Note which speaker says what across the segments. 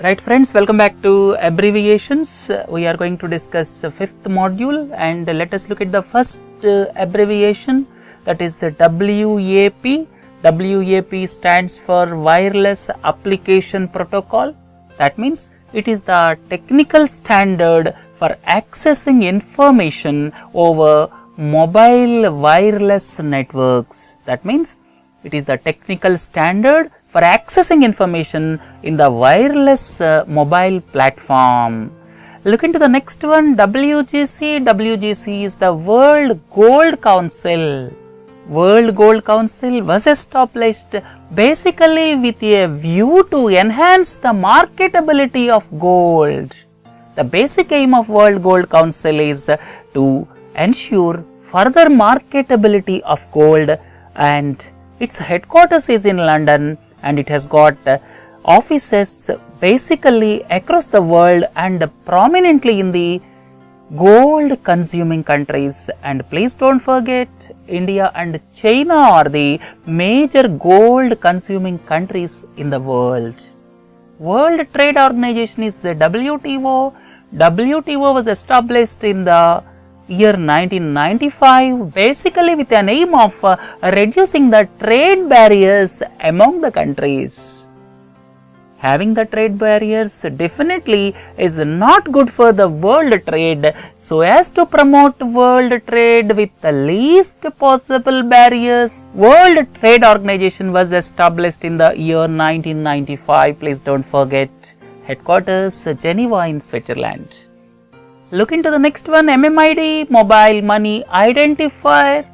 Speaker 1: Right friends, welcome back to abbreviations. We are going to discuss fifth module, and let us look at the first abbreviation, that is WAP. WAP stands for Wireless Application Protocol. That means it is the technical standard for accessing information over mobile wireless networks. That means it is the technical standard for accessing information in the wireless mobile platform. Look into the next one, WGC. WGC is the World Gold Council. World Gold Council was established basically with a view to enhance the marketability of gold. The basic aim of World Gold Council is to ensure further marketability of gold, and its headquarters is in London, and it has got offices basically across the world and prominently in the gold consuming countries. And please don't forget, India and China are the major gold consuming countries in the world. World Trade Organization is WTO. WTO was established in the year 1995 basically with an aim of reducing the trade barriers among the countries. Having the trade barriers definitely is not good for the world trade. So as to promote world trade with the least possible barriers, World Trade Organization was established in the year 1995. Please don't forget, headquarters Geneva in Switzerland. Look into the next one, MMID, Mobile Money Identifier.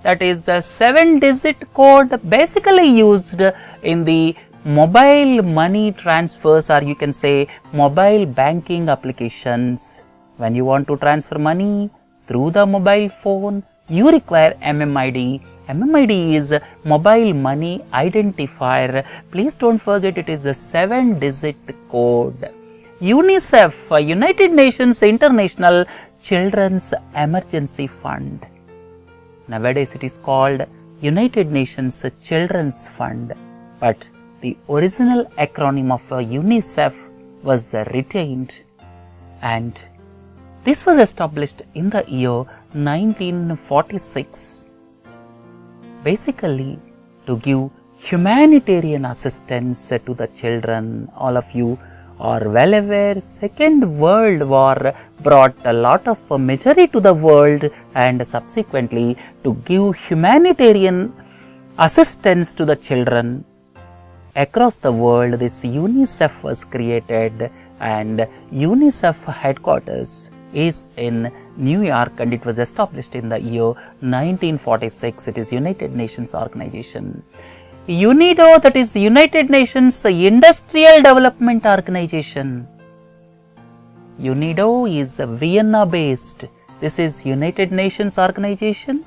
Speaker 1: That is the 7-digit code basically used in the mobile money transfers, or you can say mobile banking applications. When you want to transfer money through the mobile phone, you require MMID. MMID is Mobile Money Identifier. Please don't forget, it is a 7-digit code. UNICEF, United Nations International Children's Emergency Fund. Nowadays it is called United Nations Children's Fund, but the original acronym of UNICEF was retained, and this was established in the year 1946 basically to give humanitarian assistance to the children. All of you are well aware, Second World War brought a lot of misery to the world, and subsequently to give humanitarian assistance to the children across the world, this UNICEF was created, and UNICEF headquarters is in New York, and it was established in the year 1946. It is United Nations Organization. UNIDO, that is United Nations Industrial Development Organization. UNIDO is Vienna based. This is United Nations Organization,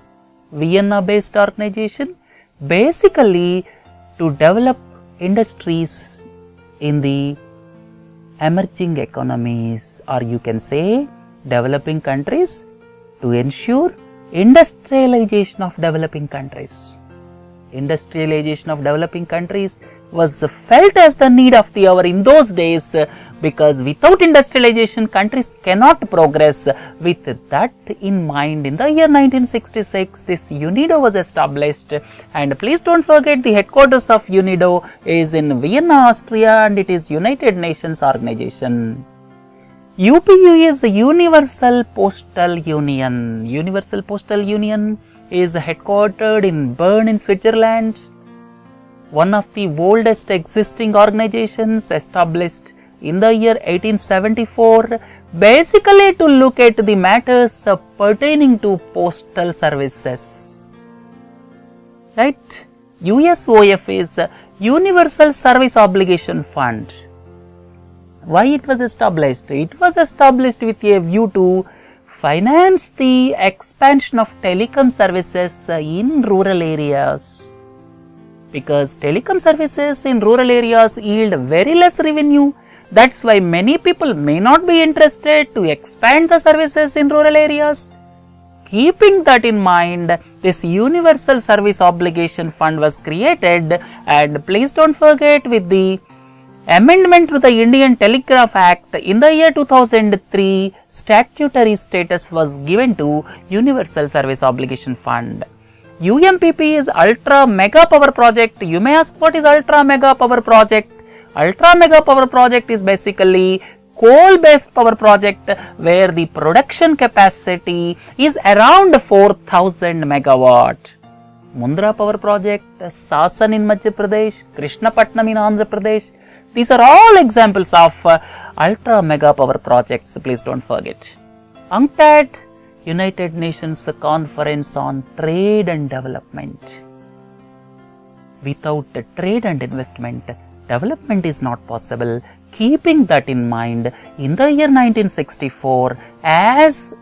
Speaker 1: Vienna based organization, basically to develop industries in the emerging economies, or you can say developing countries, to ensure industrialization of developing countries. Industrialization of developing countries was felt as the need of the hour in those days, because without industrialization countries cannot progress. With that in mind, in the year 1966 this UNIDO was established, and please don't forget, the headquarters of UNIDO is in Vienna, Austria, and it is United Nations Organization. UPU is Universal Postal Union. Universal Postal Union is headquartered in Bern in Switzerland, one of the oldest existing organizations, established in the year 1874, basically to look at the matters pertaining to postal services. Right? USOF is Universal Service Obligation Fund. Why it was established? It was established with a view to finance the expansion of telecom services in rural areas, because telecom services in rural areas yield very less revenue. That's why many people may not be interested to expand the services in rural areas. Keeping that in mind, this Universal Service Obligation Fund was created, and please don't forget, with the Amendment to the Indian Telegraph Act in the year 2003, statutory status was given to Universal Service Obligation Fund. UMPP is Ultra Mega Power Project. You may ask, what is Ultra Mega Power Project? Ultra Mega Power Project is basically coal based power project where the production capacity is around 4000 megawatt. Mundra Power Project, Sasan in Madhya Pradesh, Krishnapatnam in Andhra Pradesh. These are all examples of ultra mega power projects, please don't forget. UNCTAD, United Nations Conference on Trade and Development. Without trade and investment, development is not possible. Keeping that in mind, in the year 1964, as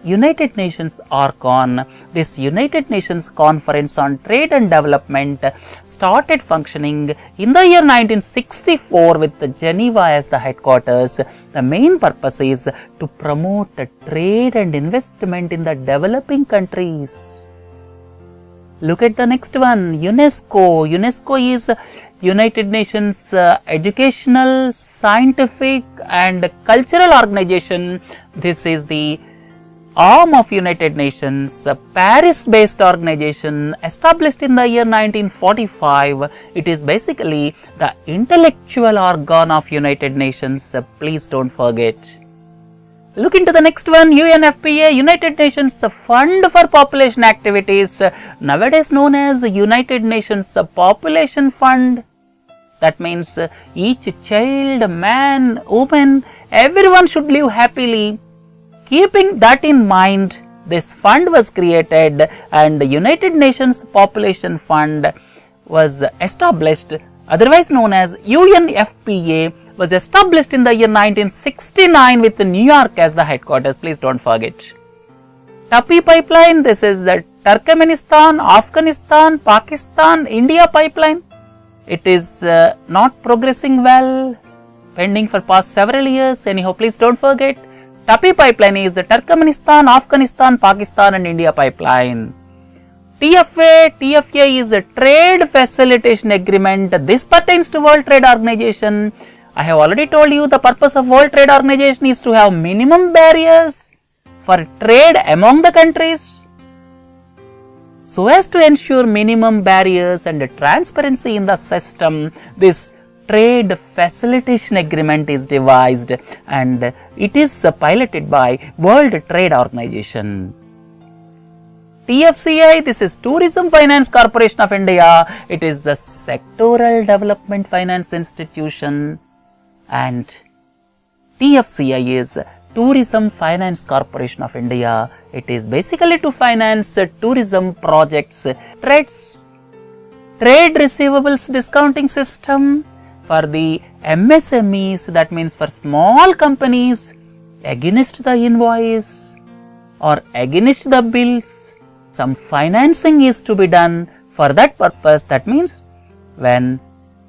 Speaker 1: United Nations Archon, this United Nations Conference on Trade and Development started functioning in the year 1964 with Geneva as the headquarters. The main purpose is to promote trade and investment in the developing countries. Look at the next one, UNESCO. UNESCO is United Nations Educational, Scientific and Cultural Organization. This is the arm of United Nations, a Paris-based organization established in the year 1945. It is basically the intellectual organ of United Nations. Please don't forget. Look into the next one, UNFPA, United Nations Fund for Population Activities, nowadays known as United Nations Population Fund. That means each child, man, woman, everyone should live happily. Keeping that in mind, this fund was created and the United Nations Population Fund was established, otherwise known as UNFPA, was established in the year 1969 with New York as the headquarters. Please don't forget. Tapi pipeline, this is the Turkmenistan, Afghanistan, Pakistan, India pipeline. It is not progressing well, pending for past several years. Anyhow, please don't forget. Tapi pipeline is the Turkmenistan, Afghanistan, Pakistan and India pipeline. TFA is a trade facilitation agreement. This pertains to World Trade Organization. I have already told you the purpose of World Trade Organization is to have minimum barriers for trade among the countries, so as to ensure minimum barriers and transparency in the system. This Trade Facilitation Agreement is devised and it is piloted by World Trade Organization. TFCI, this is Tourism Finance Corporation of India. It is the sectoral development finance institution, and TFCI is Tourism Finance Corporation of India. It is basically to finance tourism projects, trade receivables discounting system for the MSMEs, that means for small companies, against the invoice or against the bills. Some financing is to be done for that purpose. That means when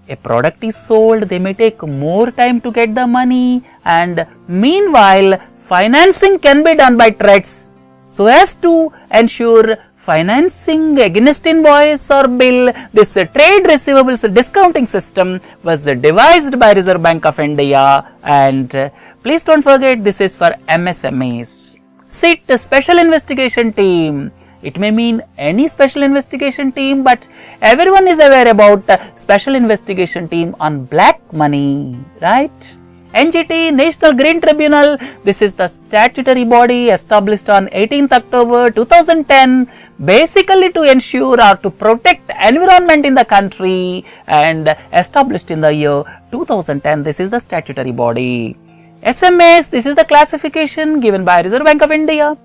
Speaker 1: a product is sold, they may take more time to get the money, and meanwhile financing can be done by trades, so as to ensure financing against invoice or bill. This trade receivables discounting system was devised by Reserve Bank of India, and please don't forget, this is for MSMEs. SIT, Special Investigation Team. It may mean any special investigation team, but everyone is aware about special investigation team on black money, right? NGT, National Green Tribunal. This is the statutory body established on 18th October 2010, basically to ensure or to protect environment in the country, and established in the year 2010. This is the statutory body. SMAs, this is the classification given by Reserve Bank of India.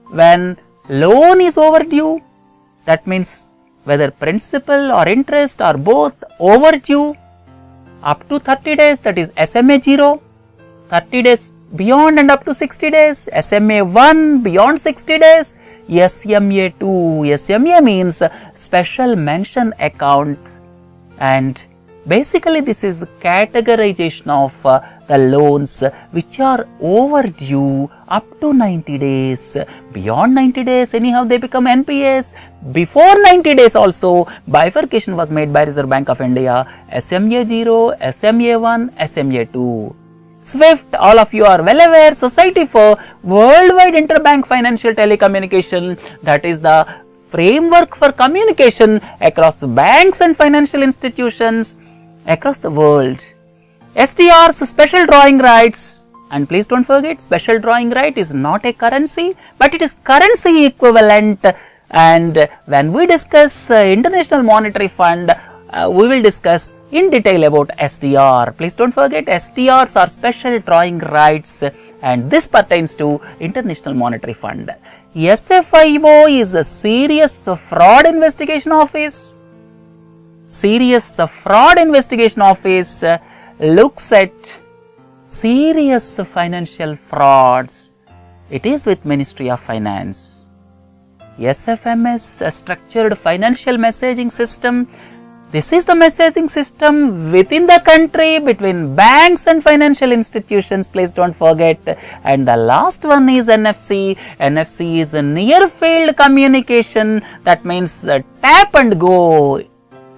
Speaker 1: When loan is overdue, that means whether principal or interest or both overdue up to 30 days, that is SMA 0, 30 days beyond and up to 60 days, SMA 1 beyond 60 days, SMA 2. SMA means special mention accounts, and basically this is categorization of the loans which are overdue up to 90 days. Beyond 90 days, anyhow they become NPAs. Before 90 days also, bifurcation was made by Reserve Bank of India, SMA 0, SMA 1, SMA 2. SWIFT, all of you are well aware, Society for Worldwide Interbank Financial Telecommunication, that is the framework for communication across banks and financial institutions across the world. SDR's special drawing rights, and please don't forget, special drawing right is not a currency, but it is currency equivalent. And when we discuss International Monetary Fund, we will discuss in detail about SDR. Please don't forget, SDRs are special drawing rights, and this pertains to International Monetary Fund. SFIO is a Serious Fraud Investigation Office. Serious Fraud Investigation Office looks at serious financial frauds. It is with Ministry of Finance. SFMS, a Structured Financial Messaging System. This is the messaging system within the country between banks and financial institutions, please don't forget. And the last one is NFC. NFC is a near field communication, that means tap and go.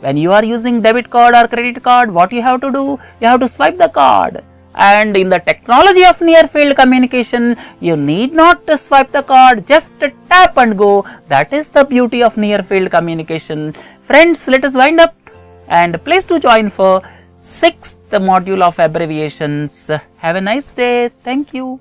Speaker 1: When you are using debit card or credit card, what you have to do? You have to swipe the card. And in the technology of near field communication, you need not to swipe the card, just tap and go. That is the beauty of near field communication. Friends, let us wind up. And please do join for 6th module of abbreviations. Have a nice day. Thank you.